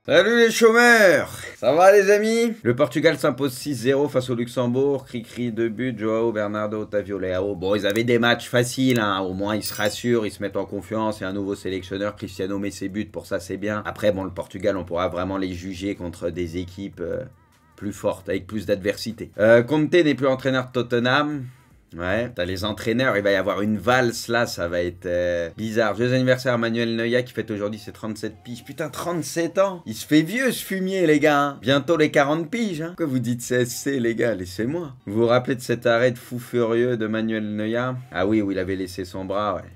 Salut les chômeurs! Ça va les amis? Le Portugal s'impose 6-0 face au Luxembourg. Cri-cri de but, Joao, Bernardo, Otavio, Leao. Bon, ils avaient des matchs faciles, hein. Au moins ils se rassurent, ils se mettent en confiance. Il y a un nouveau sélectionneur, Cristiano met ses buts, pour ça c'est bien. Après, bon, le Portugal, on pourra vraiment les juger contre des équipes plus fortes, avec plus d'adversité. Conte n'est plus entraîneur de Tottenham. Ouais, t'as les entraîneurs, il va y avoir une valse là, ça va être bizarre. Joyeux anniversaire à Manuel Neuer qui fête aujourd'hui ses 37 piges. Putain, 37 ans! Il se fait vieux ce fumier les gars, hein. Bientôt les 40 piges, hein. Pourquoi vous dites CSC les gars? Laissez-moi. Vous vous rappelez de cet arrêt de fou furieux de Manuel Neuer? Ah oui, où il avait laissé son bras, ouais.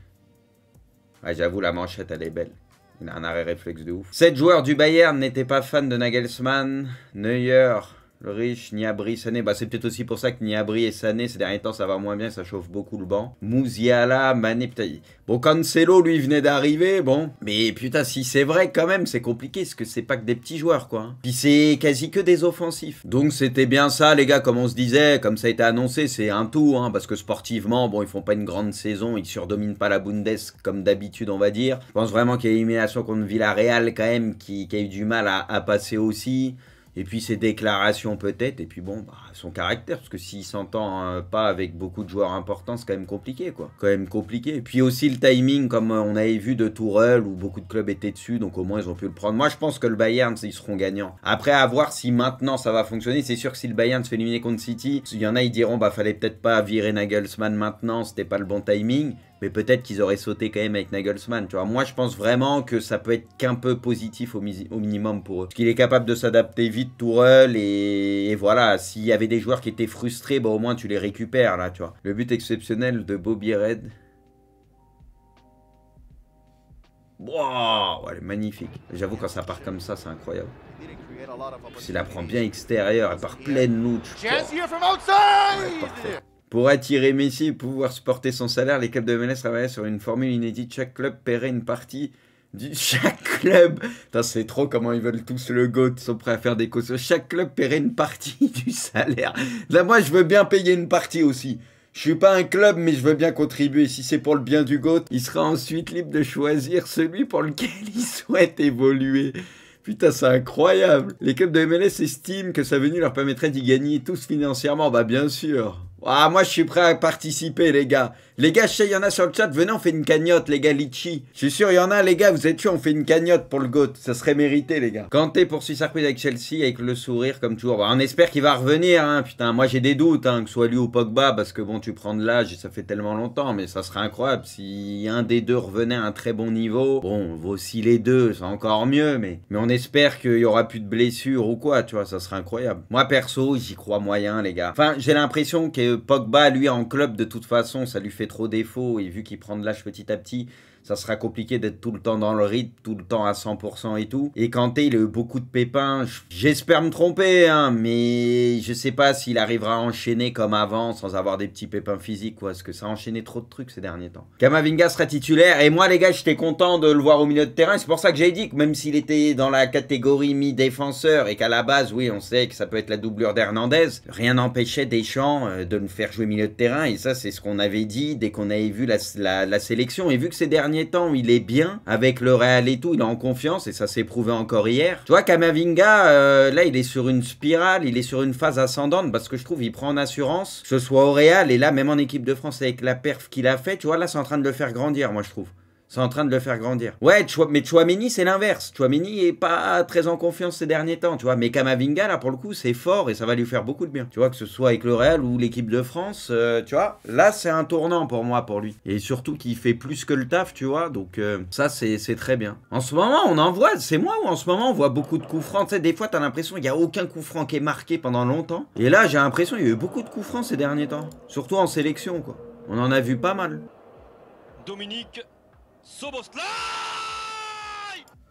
Ouais, j'avoue, la manchette elle est belle. Il a un arrêt réflexe de ouf. 7 joueurs du Bayern n'étaient pas fans de Nagelsmann. Neuer... Riche, Gnabry, Sané, bah c'est peut-être aussi pour ça que Gnabry et Sané, ces derniers temps, ça va moins bien, ça chauffe beaucoup le banc. Musiala, Mané, putain. Bon, Cancelo, lui, venait d'arriver, bon. Mais putain, si c'est vrai, quand même, c'est compliqué, parce que c'est pas que des petits joueurs, quoi. Puis c'est quasi que des offensifs. Donc c'était bien ça, les gars, comme on se disait, comme ça a été annoncé, c'est un tout, hein, parce que sportivement, bon, ils font pas une grande saison, ils surdominent pas la Bundes, comme d'habitude, on va dire. Je pense vraiment qu'il y a l'élimination contre Villarreal, quand même, qui a eu du mal à passer aussi. Et puis ses déclarations peut-être, et puis bon, bah, son caractère, parce que s'il s'entend pas avec beaucoup de joueurs importants, c'est quand même compliqué, quoi. Quand même compliqué. Et puis aussi le timing, comme on avait vu de Tourelle, où beaucoup de clubs étaient dessus, donc au moins ils ont pu le prendre. Moi je pense que le Bayern, ils seront gagnants. Après, à voir si maintenant ça va fonctionner. C'est sûr que si le Bayern se fait éliminer contre City, il y en a, ils diront, bah fallait peut-être pas virer Nagelsmann maintenant, c'était pas le bon timing. Mais peut-être qu'ils auraient sauté quand même avec Nagelsmann, tu vois. Moi, je pense vraiment que ça peut être qu'un peu positif au minimum pour eux. Parce qu'il est capable de s'adapter vite, Tourelle, et voilà. S'il y avait des joueurs qui étaient frustrés, bah au moins tu les récupères, là, tu vois. Le but exceptionnel de Bobby Red. Wow, elle est magnifique. J'avoue, quand ça part comme ça, c'est incroyable. S'il la prend bien extérieure, elle part pleine louche. Ouais, parfait. Pour attirer Messi et pouvoir supporter son salaire, les clubs de MLS travaillaient sur une formule inédite. Chaque club paierait une partie du... Chaque club... Putain, c'est trop comment ils veulent tous le GOAT. Ils sont prêts à faire des cautions. Chaque club paierait une partie du salaire. Là, moi, je veux bien payer une partie aussi. Je suis pas un club, mais je veux bien contribuer. Si c'est pour le bien du GOAT, il sera ensuite libre de choisir celui pour lequel il souhaite évoluer. Putain, c'est incroyable. Les clubs de MLS estiment que sa venue leur permettrait d'y gagner tous financièrement. Bah bien sûr. Ah, moi je suis prêt à participer les gars. Les gars, je sais, il y en a sur le chat, venez on fait une cagnotte les gars, Litchi. Je suis sûr, il y en a les gars, vous êtes chauds, on fait une cagnotte pour le GOAT. Ça serait mérité les gars. Kanté poursuit sa reprise avec Chelsea avec le sourire comme toujours. Bah, on espère qu'il va revenir, hein. Putain, moi j'ai des doutes, hein, que ce soit lui ou Pogba, parce que bon, tu prends de l'âge et ça fait tellement longtemps, mais ça serait incroyable. Si un des deux revenait à un très bon niveau, bon, aussi les deux, c'est encore mieux, mais on espère qu'il y aura plus de blessures ou quoi, tu vois, ça serait incroyable. Moi perso, j'y crois moyen les gars. Enfin, j'ai l'impression que Pogba, lui, en club, de toute façon, ça lui fait trop défaut. Et vu qu'il prend de l'âge petit à petit, ça sera compliqué d'être tout le temps dans le rythme, tout le temps à 100% et tout. Et Kanté, il a eu beaucoup de pépins. J'espère me tromper, hein, mais je sais pas s'il arrivera à enchaîner comme avant, sans avoir des petits pépins physiques, quoi. Parce que ça a enchaîné trop de trucs ces derniers temps. Kamavinga sera titulaire. Et moi, les gars, j'étais content de le voir au milieu de terrain. C'est pour ça que j'ai dit que même s'il était dans la catégorie mi-défenseur et qu'à la base, oui, on sait que ça peut être la doublure d'Hernandez, rien n'empêchait Deschamps de le faire jouer milieu de terrain. Et ça, c'est ce qu'on avait dit dès qu'on avait vu la sélection. Et vu que ces derniers temps, il est bien avec le Real et tout, il est en confiance et ça s'est prouvé encore hier. Tu vois, Kamavinga, là, il est sur une spirale, il est sur une phase ascendante parce que je trouve il prend en assurance, que ce soit au Real et là, même en équipe de France avec la perf qu'il a fait, tu vois, là, c'est en train de le faire grandir, moi, je trouve. C'est en train de le faire grandir. Ouais, mais Tchouaméni, c'est l'inverse. Tchouaméni est pas très en confiance ces derniers temps, tu vois. Mais Kamavinga, là, pour le coup, c'est fort et ça va lui faire beaucoup de bien. Tu vois, que ce soit avec le Real ou l'équipe de France, tu vois. Là, c'est un tournant pour moi, pour lui. Et surtout qu'il fait plus que le taf, tu vois. Donc, ça, c'est très bien. En ce moment, on en voit, c'est moi où en ce moment, on voit beaucoup de coups francs. Tu sais, des fois, t'as l'impression qu'il n'y a aucun coup franc qui est marqué pendant longtemps. Et là, j'ai l'impression qu'il y a eu beaucoup de coups francs ces derniers temps. Surtout en sélection, quoi. On en a vu pas mal. Dominique Szoboszlai.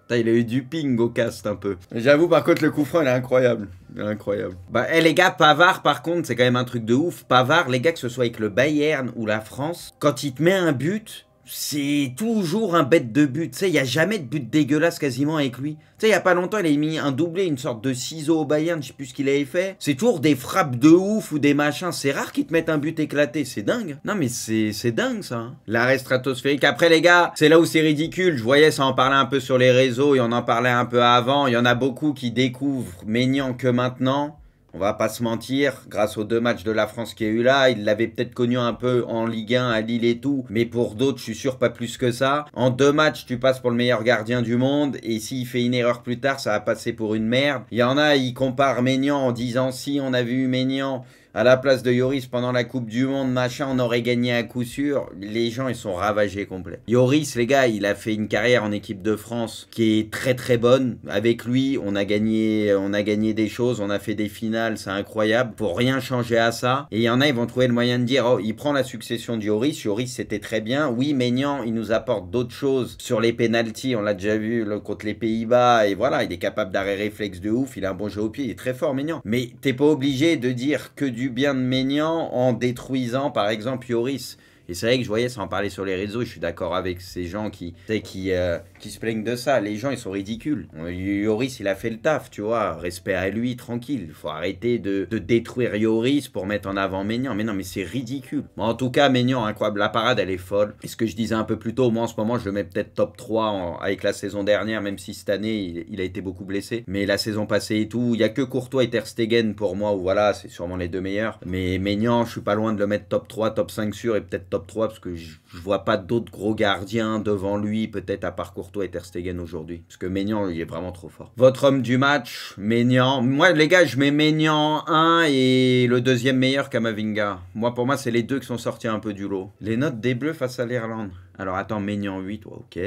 Il a eu du ping au cast un peu. J'avoue par contre le coup franc il est incroyable. Il est incroyable. Bah les gars, Pavard par contre c'est quand même un truc de ouf. Pavard les gars, que ce soit avec le Bayern ou la France, quand il te met un but, c'est toujours un bête de but. Tu sais, il n'y a jamais de but dégueulasse quasiment avec lui. Tu sais, il n'y a pas longtemps, il a mis un doublé, une sorte de ciseau au Bayern, je sais plus ce qu'il avait fait. C'est toujours des frappes de ouf ou des machins. C'est rare qu'ils te mettent un but éclaté, c'est dingue. Non mais c'est dingue ça. Hein. L'arrêt stratosphérique. Après les gars, c'est là où c'est ridicule. Je voyais ça en parlait un peu sur les réseaux et on en parlait un peu avant. Il y en a beaucoup qui découvrent Maignan que maintenant. On va pas se mentir, grâce aux 2 matchs de la France qu'il y a eu là, il l'avait peut-être connu un peu en Ligue 1 à Lille et tout, mais pour d'autres, je suis sûr pas plus que ça. En 2 matchs, tu passes pour le meilleur gardien du monde, et s'il fait une erreur plus tard, ça va passer pour une merde. Il y en a, ils comparent Maignan en disant si on avait eu Maignan à la place de Lloris pendant la Coupe du Monde, machin, on aurait gagné à coup sûr. Les gens, ils sont ravagés complets. Lloris, les gars, il a fait une carrière en équipe de France qui est très très bonne. Avec lui, on a gagné des choses, on a fait des finales, c'est incroyable. Pour rien changer à ça. Et il y en a, ils vont trouver le moyen de dire, oh, il prend la succession de Lloris. Lloris, c'était très bien. Oui, Maignan, il nous apporte d'autres choses sur les pénaltys. On l'a déjà vu là, contre les Pays-Bas. Et voilà, il est capable d'arrêt réflexe de ouf. Il a un bon jeu au pied. Il est très fort, Maignan. Mais t'es pas obligé de dire que du bien de Maignan en détruisant par exemple Lloris. Et c'est vrai que je voyais ça en parler sur les réseaux, je suis d'accord avec ces gens qui se plaignent de ça. Les gens, ils sont ridicules. Lloris, il a fait le taf, tu vois. Respect à lui, tranquille. Il faut arrêter de détruire Lloris pour mettre en avant Maignan. Mais non, mais c'est ridicule. Bon, en tout cas, Maignan, incroyable. La parade, elle est folle. Et ce que je disais un peu plus tôt, moi en ce moment, je le mets peut-être top 3 avec la saison dernière, même si cette année, il a été beaucoup blessé. Mais la saison passée et tout, il n'y a que Courtois et Ter Stegen pour moi, où voilà, c'est sûrement les 2 meilleurs. Mais Maignan, je suis pas loin de le mettre top 3, top 5 sûr et peut-être top 3 parce que je vois pas d'autres gros gardiens devant lui, peut-être à part Courtois et Ter Stegen aujourd'hui. Parce que Maignan, il est vraiment trop fort. Votre homme du match, Maignan. Moi, les gars, je mets Maignan 1 et le deuxième meilleur, Camavinga. Pour moi, c'est les 2 qui sont sortis un peu du lot. Les notes des Bleus face à l'Irlande. Alors attends, Maignan 8, ouais, ok.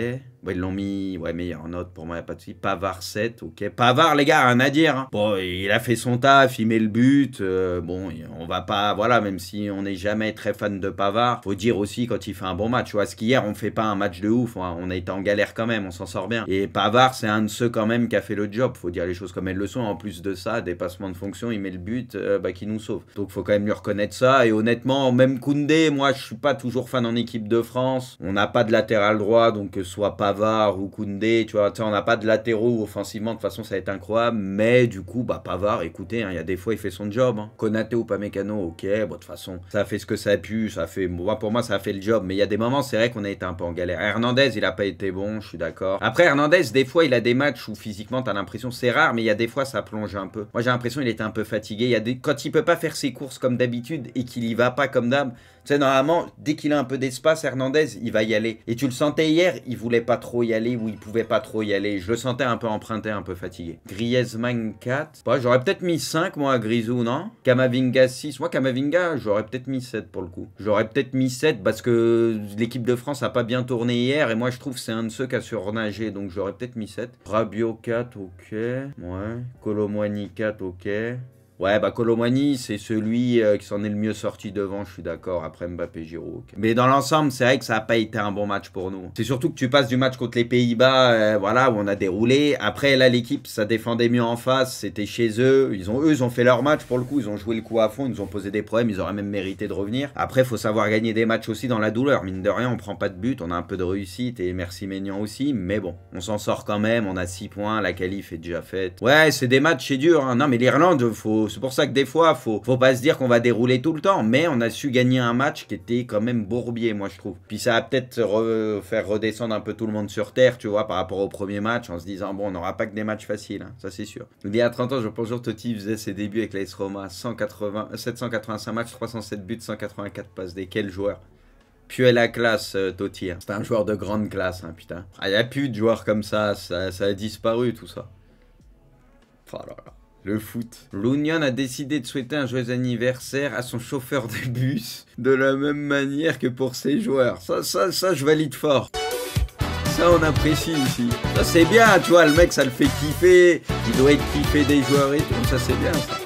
Ouais, ils l'ont mis, ouais, meilleure note, pour moi, il n'y a pas de souci. Pavard 7, ok. Pavard, les gars, rien à dire. Hein. Bon, il a fait son taf, il met le but. Bon, on va pas, voilà, même si on n'est jamais très fan de Pavard, faut dire aussi quand il fait un bon match. Tu vois, parce qu'hier, on fait pas un match de ouf, hein. On a été en galère quand même, on s'en sort bien. Et Pavard, c'est un de ceux quand même qui a fait le job, faut dire les choses comme elles le sont. En plus de ça, dépassement de fonction, il met le but qui nous sauve. Donc faut quand même lui reconnaître ça. Et honnêtement, même Koundé, moi, je suis pas toujours fan en équipe de France. On n'a pas de latéral droit, donc que ce soit Pavard ou Koundé, tu vois, on n'a pas de latéraux offensivement, de toute façon ça va être incroyable, mais du coup, Pavard, écoutez, il y a des fois il fait son job, hein. Konaté ou Upamecano, ok, de toute façon, ça a fait ce que ça a pu, ça a fait, pour moi ça a fait le job, mais il y a des moments, c'est vrai qu'on a été un peu en galère. Hernandez, il a pas été bon, je suis d'accord. Après, Hernandez, des fois, il a des matchs où physiquement, t'as l'impression, c'est rare, mais il y a des fois, ça plonge un peu. Moi, j'ai l'impression qu'il était un peu fatigué, quand il peut pas faire ses courses comme d'habitude et qu'il y va pas comme d'hab, tu sais, normalement, dès qu'il a un peu d'espace, Hernandez, il va y aller. Et tu le sentais hier, il voulait pas trop y aller ou il pouvait pas trop y aller. Je le sentais un peu emprunté, un peu fatigué. Griezmann 4. Bah, j'aurais peut-être mis 5, moi, à Grisou, non? Camavinga 6. Moi, Camavinga, j'aurais peut-être mis 7 pour le coup. J'aurais peut-être mis 7 parce que l'équipe de France a pas bien tourné hier. Et moi, je trouve que c'est un de ceux qui a surnagé. Donc, j'aurais peut-être mis 7. Rabiot 4, ok. Ouais. Kolo Muani 4, ok. Ouais, Kolo Muani, c'est celui qui s'en est le mieux sorti devant, je suis d'accord, après Mbappé, Giroud. Okay. Mais dans l'ensemble, c'est vrai que ça n'a pas été un bon match pour nous. C'est surtout que tu passes du match contre les Pays-Bas, voilà, où on a déroulé. Après, là, l'équipe, ça défendait mieux en face, c'était chez eux. Ils ont fait leur match pour le coup, ils ont joué le coup à fond, ils nous ont posé des problèmes, ils auraient même mérité de revenir. Après, il faut savoir gagner des matchs aussi dans la douleur. Mine de rien, on prend pas de but, on a un peu de réussite, et merci Maignan aussi, mais bon, on s'en sort quand même, on a 6 points, la qualif est déjà faite. Ouais, c'est des matchs, c'est dur, hein. Non, mais l'Irlande, c'est pour ça que des fois, faut pas se dire qu'on va dérouler tout le temps, mais on a su gagner un match qui était quand même bourbier, moi je trouve. Puis ça va peut-être faire redescendre un peu tout le monde sur terre, tu vois, par rapport au premier match, en se disant, bon, on n'aura pas que des matchs faciles, hein, ça c'est sûr. Il y a 30 ans, je pense que Totti faisait ses débuts avec l'AS Roma, 785 matchs, 307 buts, 184 passes D. Quel joueur! Puait la classe, Totti. Hein. C'est un joueur de grande classe, hein, putain. Il n'y a plus de joueurs comme ça a disparu tout ça. Oh là là. Le foot. L'Union a décidé de souhaiter un joyeux anniversaire à son chauffeur de bus de la même manière que pour ses joueurs. Ça, je valide fort. Ça, on apprécie ici. Ça, c'est bien, tu vois, le mec, ça le fait kiffer. Il doit être kiffé des joueurs et tout. Ça, c'est bien, ça.